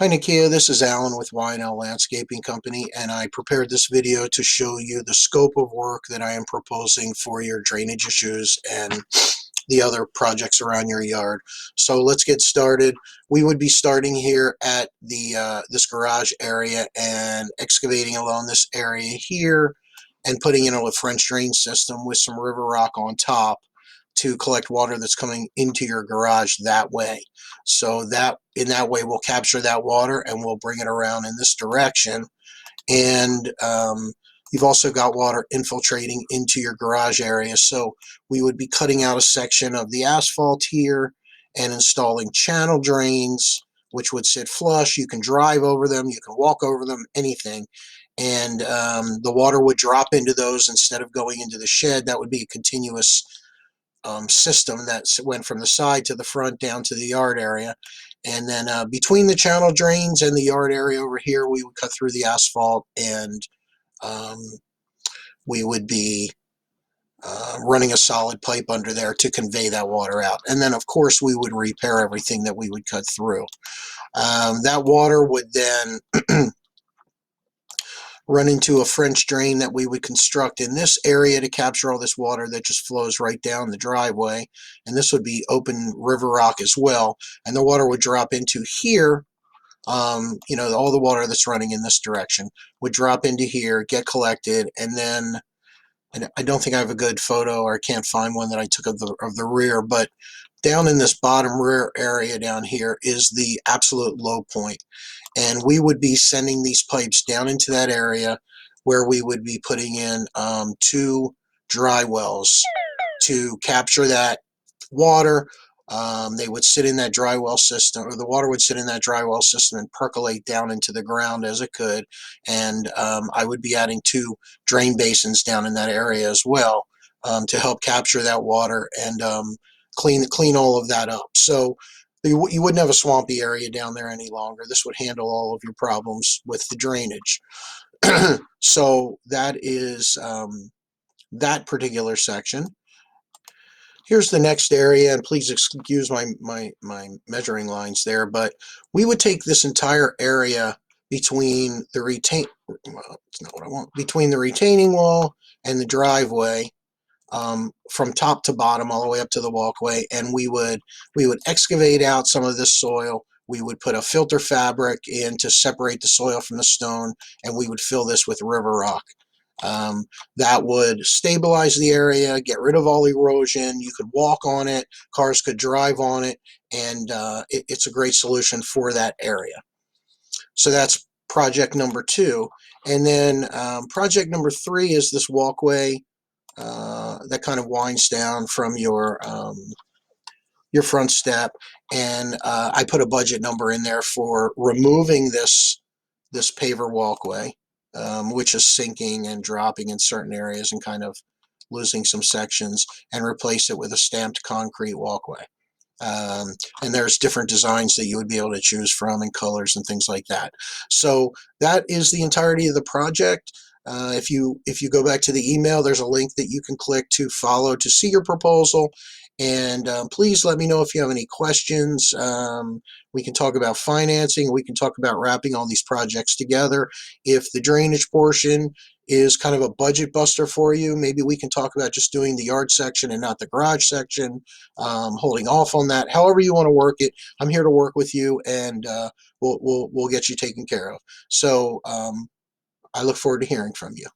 Hi Nakia, this is Alan with Y&L Landscaping Company, and I prepared this video to show you the scope of work that I am proposing for your drainage issues and the other projects around your yard. So let's get started. We would be starting here at this garage area and excavating along this area here and putting in a French drain system with some river rock on top to collect water that's coming into your garage that way. So that in that way we'll capture that water and we'll bring it around in this direction. And you've also got water infiltrating into your garage area. So we would be cutting out a section of the asphalt here and installing channel drains, which would sit flush. You can drive over them, you can walk over them, anything. And the water would drop into those instead of going into the shed. That would be a continuous system that went from the side to the front down to the yard area. And then between the channel drains and the yard area over here, we would cut through the asphalt and um, we would be running a solid pipe under there to convey that water out. And then, of course, we would repair everything that we would cut through. That water would then run into a French drain that we would construct in this area to capture all this water that just flows right down the driveway. And this would be open river rock as well. And the water would drop into here. All the water that's running in this direction would drop into here, get collected, and then, and I don't think I have a good photo, or I can't find one that I took of the rear, but down in this bottom rear area down here is the absolute low point. And we would be sending these pipes down into that area where we would be putting in 2 dry wells to capture that water. They would sit in that dry well system, or the water would sit in that dry well system and percolate down into the ground as it could. And I would be adding 2 drain basins down in that area as well to help capture that water and clean all of that up. So you wouldn't have a swampy area down there any longer. This would handle all of your problems with the drainage. So that is that particular section. Here's the next area, and please excuse my measuring lines there, but we would take this entire area between the it's not what I want, between the retaining wall and the driveway, from top to bottom all the way up to the walkway, and we would excavate out some of this soil. We would put a filter fabric in to separate the soil from the stone, and we would fill this with river rock. That would stabilize the area, get rid of all erosion. You could walk on it, cars could drive on it, and it's a great solution for that area. So that's project number 2. And then project number 3 is this walkway that kind of winds down from your front step. And I put a budget number in there for removing this paver walkway, which is sinking and dropping in certain areas and kind of losing some sections, and replace it with a stamped concrete walkway. And there's different designs that you would be able to choose from, and colors and things like that. So that is the entirety of the project. If you go back to the email, there's a link that you can click to follow to see your proposal. And please let me know if you have any questions. We can talk about financing. We can talk about wrapping all these projects together. If the drainage portion is kind of a budget buster for you, maybe we can talk about just doing the yard section and not the garage section, holding off on that. However you want to work it, I'm here to work with you, and we'll get you taken care of. So I look forward to hearing from you.